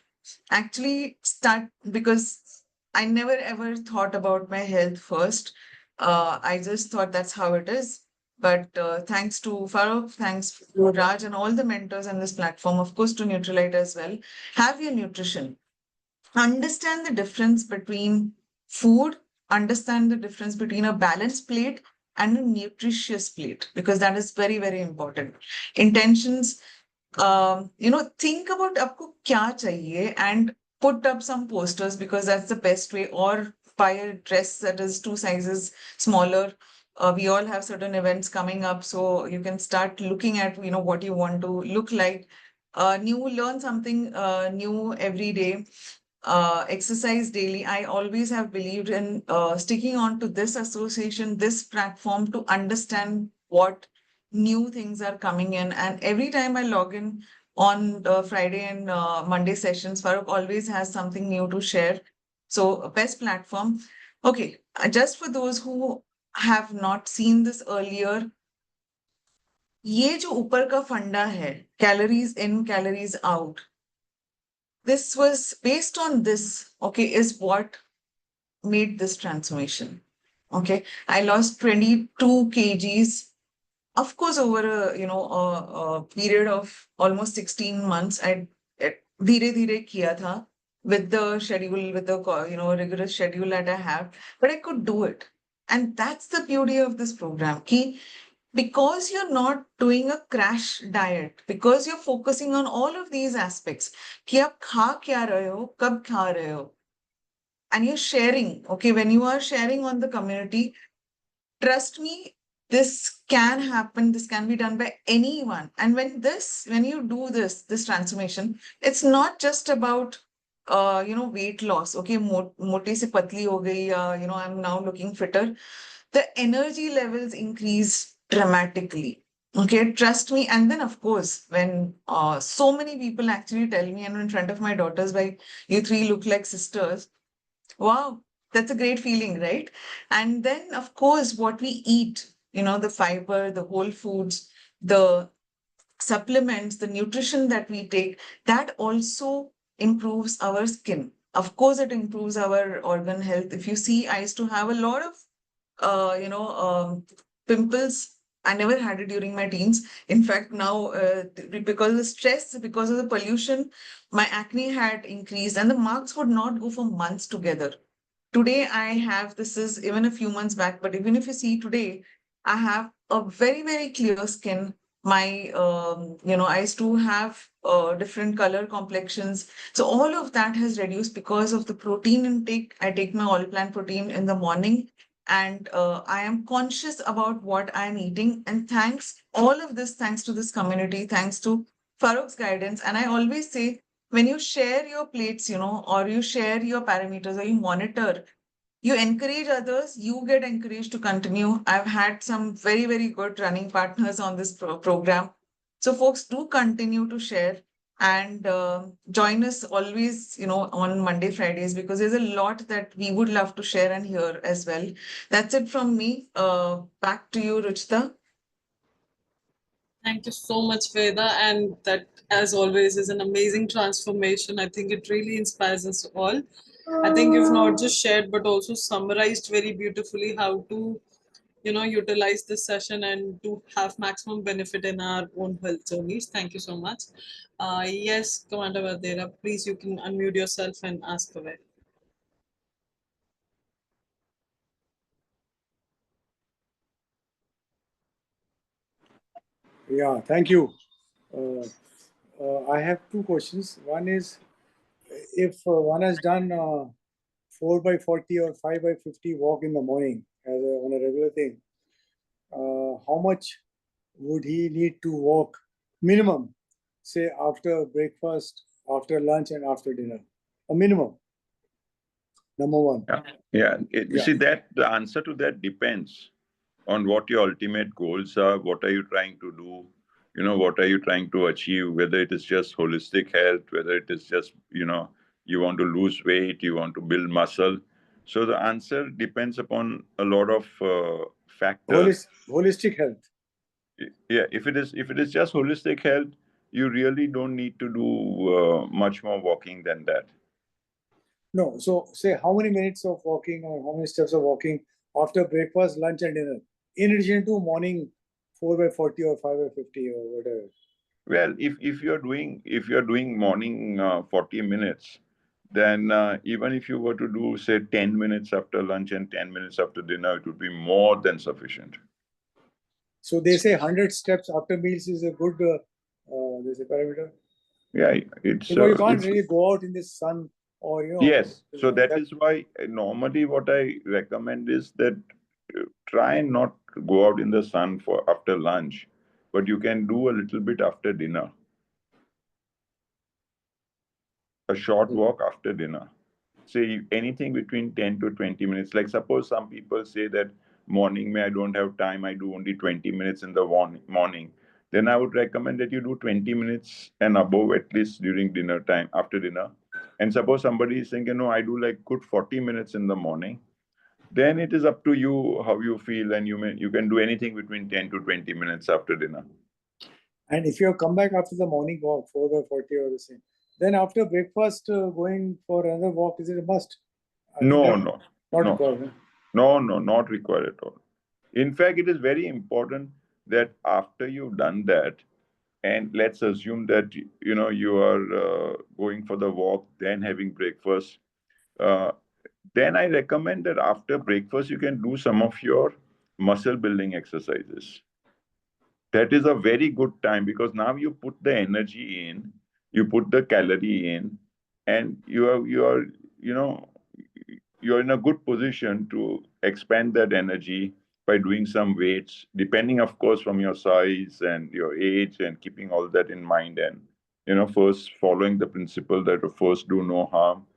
actually start, because I never ever thought about my health first. I just thought that's how it is. But thanks to Farooq, thanks to Raj and all the mentors on this platform, of course, to Nutrilite as well. Have your nutrition. Understand the difference between food, understand the difference between a balanced plate and a nutritious plate, because that is very, very important. Intentions, think about आपको क्या चाहिए, and put up some posters, because that's the best way, or buy a dress that is 2 sizes smaller. We all have certain events coming up, so you can start looking at what you want to look like. Learn something new every day. Exercise daily. I always have believed in sticking on to this association, this platform, to understand what new things are coming in. And every time I log in on Friday and Monday sessions, Farooq always has something new to share. So best platform. Okay, just for those who have not seen this earlier, ये जो ऊपर का फंडा है, calories in, calories out, this was based on this, okay, is what made this transformation. Okay, I lost 22 kgs, of course, over a period of almost 16 months. I धीरे धीरे किया था with the schedule, with the rigorous schedule that I have, but I could do it. And that's the beauty of this program, ki because you're not doing a crash diet, because you're focusing on all of these aspects, कि आप खा क्या रहे हो, कब खा रहे हो, and you're sharing. Okay, when you are sharing on the community, trust me, this can happen. This can be done by anyone. And when you do this transformation, it's not just about weight loss. Okay, मोटी से पतली हो गई, I'm now looking fitter. The energy levels increase dramatically. Okay, trust me. And then, of course, when so many people actually tell me, and in front of my daughters, like, you three look like sisters. Wow, that's a great feeling, right? And then, of course, what we eat, the fiber, the whole foods, the supplements, the nutrition that we take, that also improves our skin. Of course, it improves our organ health. If you see, I used to have a lot of, pimples. I never had it during my teens. In fact, now, because of the stress, because of the pollution, my acne had increased and the marks would not go for months together. Today, I have, this is even a few months back, but even if you see today, I have a very, very clear skin. My, I used to have different color complexions. So all of that has reduced because of the protein intake. I take my all plant protein in the morning and I am conscious about what I'm eating. And thanks, all of this, thanks to this community, thanks to Farooq's guidance. And I always say, when you share your plates, or you share your parameters or you monitor, you encourage others, you get encouraged to continue. I've had some very, very good running partners on this program. So, folks, do continue to share and join us always, on Monday, Fridays, because there's a lot that we would love to share and hear as well. That's it from me. Back to you, Ruchita. Thank you so much, Veda. And that, as always, is an amazing transformation. I think it really inspires us all. I think you've not just shared, but also summarized very beautifully how to, utilize this session and to have maximum benefit in our own health journeys. Thank you so much. Yes, Commander Vadera, please, you can unmute yourself and ask away. Yeah, thank you. I have two questions. One is, if one has done 4x40 or 5x50 walk in the morning on a regular thing, how much would he need to walk minimum, say after breakfast, after lunch, and after dinner? A minimum. Number one. Yeah. You Yeah. see, that the answer to that depends on what your ultimate goals are. What are you trying to do? What are you trying to achieve? Whether it is just holistic health, whether it is just, you want to lose weight, you want to build muscle. So the answer depends upon a lot of factors. Holistic health. Yeah, if it is just holistic health, you really don't need to do much more walking than that. No, so say how many minutes of walking or how many steps of walking after breakfast, lunch, and dinner, in addition to morning 4x40 or 5x50 or whatever. Well, if you're doing morning 40 minutes, then even if you were to do say 10 minutes after lunch and 10 minutes after dinner, it would be more than sufficient. So they say 100 steps after meals is a good there's a parameter. Yeah, it's Because you can't really go out in the sun or Yes, so that is why normally what I recommend is that try and not go out in the sun for after lunch, but you can do a little bit after dinner. A short walk after dinner. Say anything between 10 to 20 minutes. Like suppose some people say that morning, I don't have time, I do only 20 minutes in the morning. Then I would recommend that you do 20 minutes and above at least during dinner time, after dinner. And suppose somebody is saying, I do like good 40 minutes in the morning. Then it is up to you how you feel, and you can do anything between 10 to 20 minutes after dinner. And if you have come back after the morning walk, 4x40 or the same, then after breakfast, going for another walk, is it a must? No. Not required. No, not required at all. In fact, it is very important that after you've done that, and let's assume that you are going for the walk, then having breakfast. Then I recommend that after breakfast, you can do some of your muscle building exercises. That is a very good time because now you put the energy in, you put the calorie in, and you're in a good position to expand that energy by doing some weights, depending, of course, from your size and your age, and keeping all that in mind. And first following the principle that first do no harm.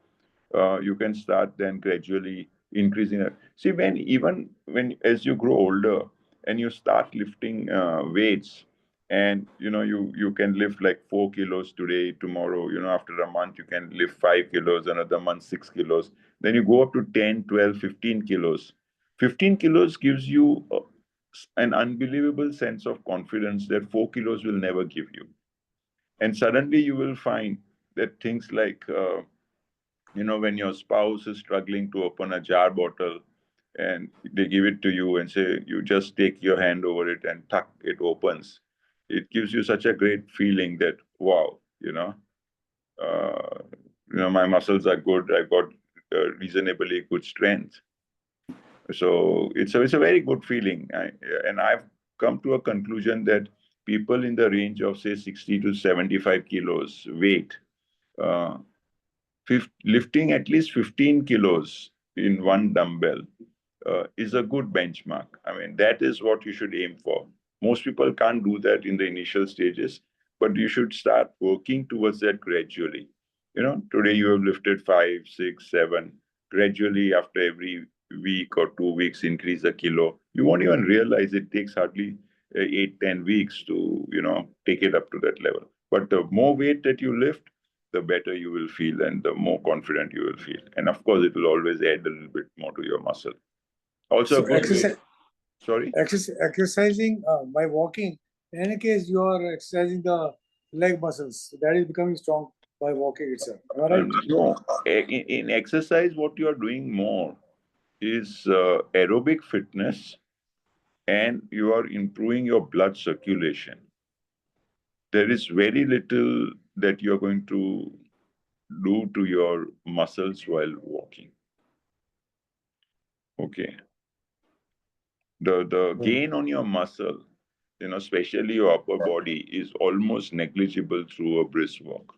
You can start then gradually increasing it. See, even when as you grow older and you start lifting weights, and you can lift like 4 kilos today, tomorrow, after a month you can lift 5 kilos, another month 6 kilos, then you go up to 10, 12, 15 kilos. 15 kilos gives you an unbelievable sense of confidence that 4 kilos will never give you. And suddenly you will find that things like, when your spouse is struggling to open a jar bottle and they give it to you and say, you just take your hand over it and tuck, it opens. It gives you such a great feeling that, wow, my muscles are good. I've got reasonably good strength. So it's a very good feeling. And I've come to a conclusion that people in the range of, say, 60 to 75 kilos weight, uh, lifting at least 15 kilos in one dumbbell is a good benchmark. I mean, that is what you should aim for. Most people can't do that in the initial stages, but you should start working towards that gradually. Today you have lifted 5, 6, 7. Gradually, after every week or 2 weeks, increase a kilo. You won't even realize it takes hardly 8, 10 weeks to, take it up to that level. But the more weight that you lift, the better you will feel and the more confident you will feel. And of course, it will always add a little bit more to your muscle. Also, So a good way. Sorry? exercising by walking, in any case, you are exercising the leg muscles. So that is becoming strong by walking itself. Am I right? No, in exercise, what you are doing more is aerobic fitness, and you are improving your blood circulation. There is very little that you're going to do to your muscles while walking. Okay. The gain on your muscle, especially your upper body, is almost negligible through a brisk walk.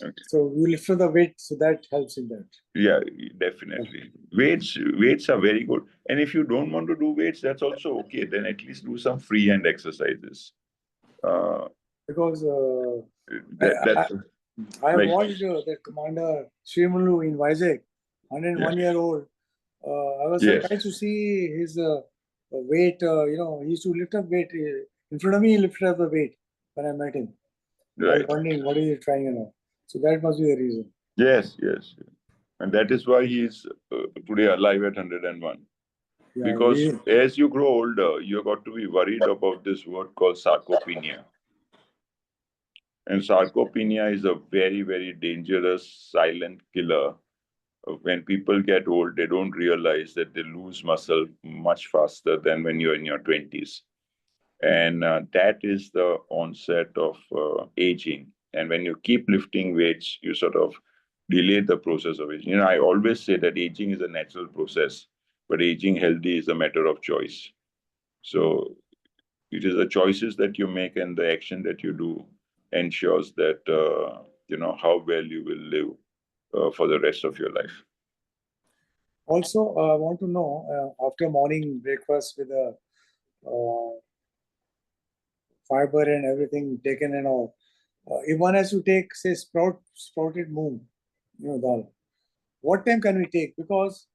Okay. So you lift the weight, so that helps in that. Yeah, definitely. Weights are very good. And if you don't want to do weights, that's also okay. Then at least do some free hand exercises. Because That's I like, watched that Commander Srimalu in Vizag, 101-year-old. I was Yes. surprised to see his weight. He used to lift up weight. In front of me, he lifted up the weight when I met him. I was right. wondering what is he trying. So that must be the reason. Yes. And that is why he is today alive at 101. Yeah, Because as you grow older, you got to be worried about this word called sarcopenia. And sarcopenia is a very, very dangerous silent killer. When people get old, they don't realize that they lose muscle much faster than when you're in your 20s. And that is the onset of aging. And when you keep lifting weights, you sort of delay the process of aging. I always say that aging is a natural process, but aging healthy is a matter of choice. So it is the choices that you make and the action that you do ensures that, how well you will live for the rest of your life. Also, I want to know, after morning breakfast with a fiber and everything taken and all, if one has to take, say, sprouted moong, dal, what time can we take? Because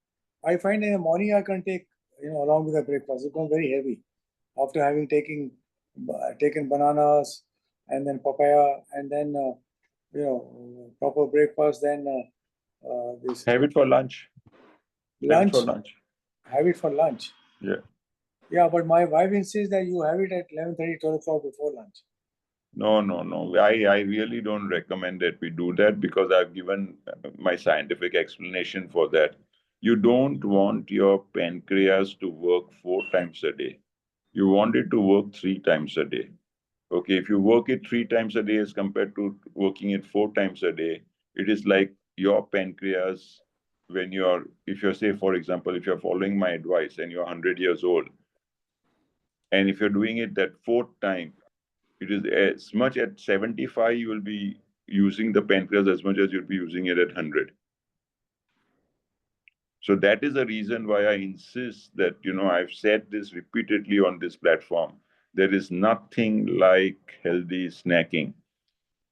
I find in the morning I can take, along with the breakfast, it becomes very heavy. After having taken bananas and then papaya and then, proper breakfast, then this Have it for lunch. lunch. Have it for lunch. Yeah. Yeah. Yeah, but my wife insists that you have it at 11:30, 12 o'clock before lunch. No. I really don't recommend that we do that because I've given my scientific explanation for that. You don't want your pancreas to work 4 times a day. You want it to work 3 times a day. Okay, if you work it 3 times a day as compared to working it 4 times a day, it is like your pancreas, if you're, say, for example, if you're following my advice and you're 100 years old, and if you're doing it that 4th time, it is as much at 75, you will be using the pancreas as much as you'll be using it at 100. So that is the reason why I insist that, I've said this repeatedly on this platform. There is nothing like healthy snacking.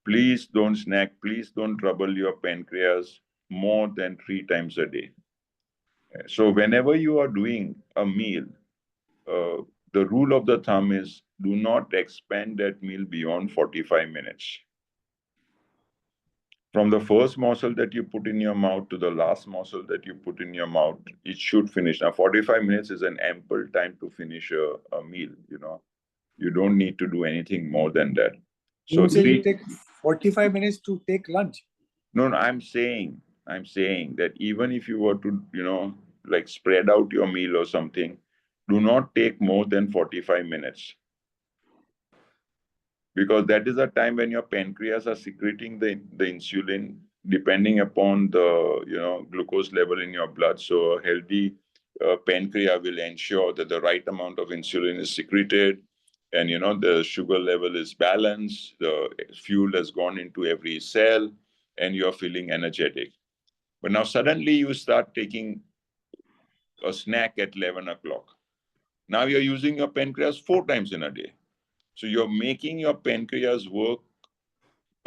Please don't snack. Please don't trouble your pancreas more than 3 times a day. So whenever you are doing a meal, the rule of the thumb is do not expand that meal beyond 45 minutes. From the first morsel that you put in your mouth to the last morsel that you put in your mouth, it should finish. Now, 45 minutes is an ample time to finish a meal, You don't need to do anything more than that. So You say you take 45 minutes to take lunch. No, I'm saying that even if you were to, like spread out your meal or something, do not take more than 45 minutes. Because that is a time when your pancreas are secreting the insulin depending upon the, glucose level in your blood. So a healthy pancreas will ensure that the right amount of insulin is secreted and, the sugar level is balanced, the fuel has gone into every cell and you're feeling energetic. But now suddenly you start taking a snack at 11 o'clock. Now you're using your pancreas 4 times in a day. So you're making your pancreas work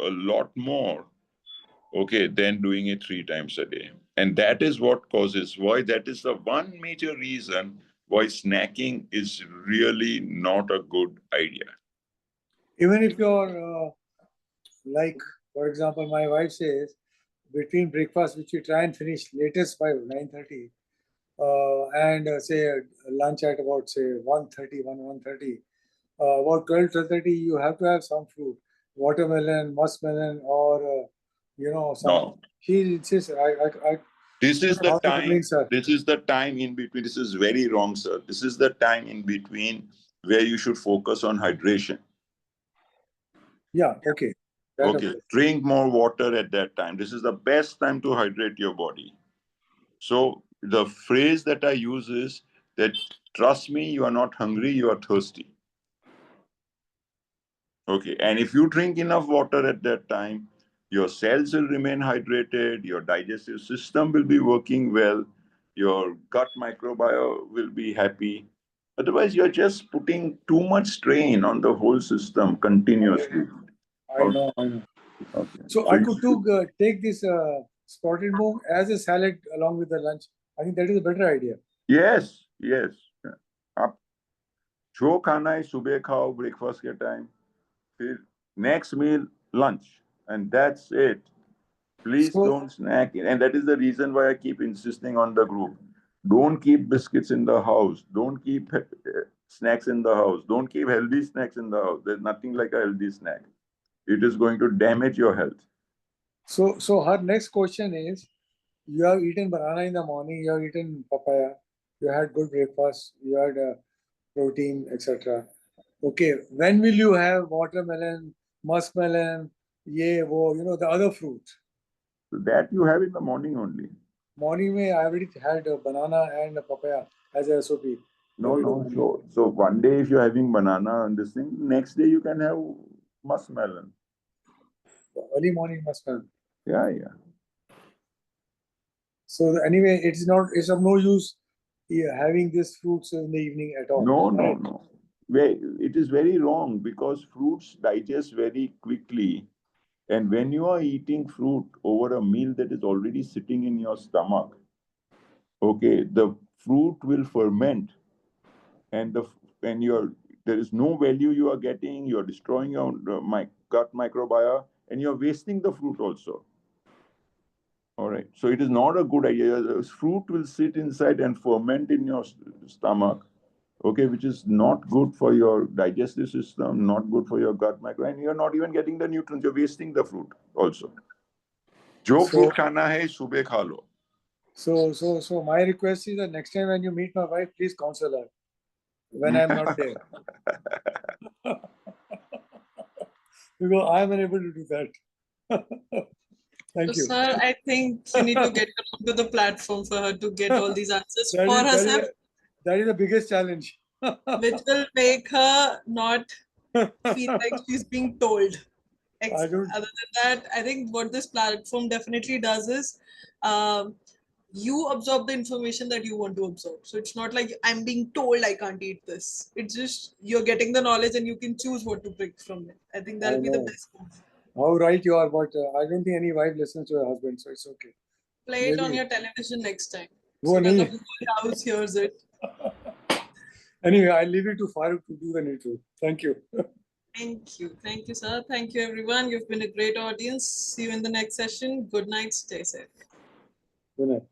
a lot more, okay, than doing it 3 times a day. And that is what causes why that is the one major reason why snacking is really not a good idea. Even if you're like, for example, my wife says, between breakfast, which you try and finish latest by 9:30, and say lunch at about say 1:30, 1:30, about 12:30, you have to have some fruit, watermelon, muskmelon, or some. No. She insists. This is the how to time. convince her. This is the time in between. This is very wrong, sir. This is the time in between where you should focus on hydration. Yeah. Okay. Okay. Drink more water at that time. This is the best time to hydrate your body. So the phrase that I use is that, trust me, you are not hungry, you are thirsty. Okay. And if you drink enough water at that time, your cells will remain hydrated, your digestive system will be working well, your gut microbiome will be happy. Otherwise, you're just putting too much strain on the whole system continuously. I know. Okay. So I could take this spotted moong as a salad along with the lunch. I think that is a better idea. Yes. आप जो खाना है सुबह खाओ breakfast के time, फिर next meal lunch, and that's it. Please don't snack. And that is the reason why I keep insisting on the group. Don't keep biscuits in the house. Don't keep snacks in the house. Don't keep healthy snacks in the house. There's nothing like a healthy snack. It is going to damage your health. So her next question is, you have eaten banana in the morning, you have eaten papaya, you had good breakfast, you had protein, etc. Okay, when will you have watermelon, muskmelon, the other fruit? So that you have in the morning only. Morning, I already had a banana and a papaya as a SOP. No. So one day if you're having banana and this thing, next day you can have muskmelon. Early morning muskmelon. Yeah. So anyway, it's of no use having these fruits in the evening at all. No. It is very wrong because fruits digest very quickly. And when you are eating fruit over a meal that is already sitting in your stomach, okay, the fruit will ferment, and there is no value you are getting. You are destroying your gut microbiome, and you are wasting the fruit also. All right. So it is not a good idea. The fruit will sit inside and ferment in your stomach, okay, which is not good for your digestive system, not good for your gut microbiome, and you're not even getting the nutrients. You're wasting the fruit also. जो fruit खाना है सुबह खा लो. So my request is that next time when you meet my wife, please counsel her when I'm not there. Because I'm unable to do that. Thank you. Sir, I think you need to get her onto the platform for her to get all these answers for herself. That is the biggest challenge. Which will make her not feel like she's being told. Other than that, I think what this platform definitely does is you absorb the information that you want to absorb. So it's not like I'm being told I can't eat this. It's just you're getting the knowledge and you can choose what to pick from it. I think that'll be the best move. How right you are, but I don't think any wife listens to her husband, so it's okay. Play it on your television next time. So that the whole house hears it. Anyway, I'll leave it to Farooq to do the needful. Thank you. Thank you, sir. Thank you, everyone. You've been a great audience. See you in the next session. Good night. Stay safe. Good night.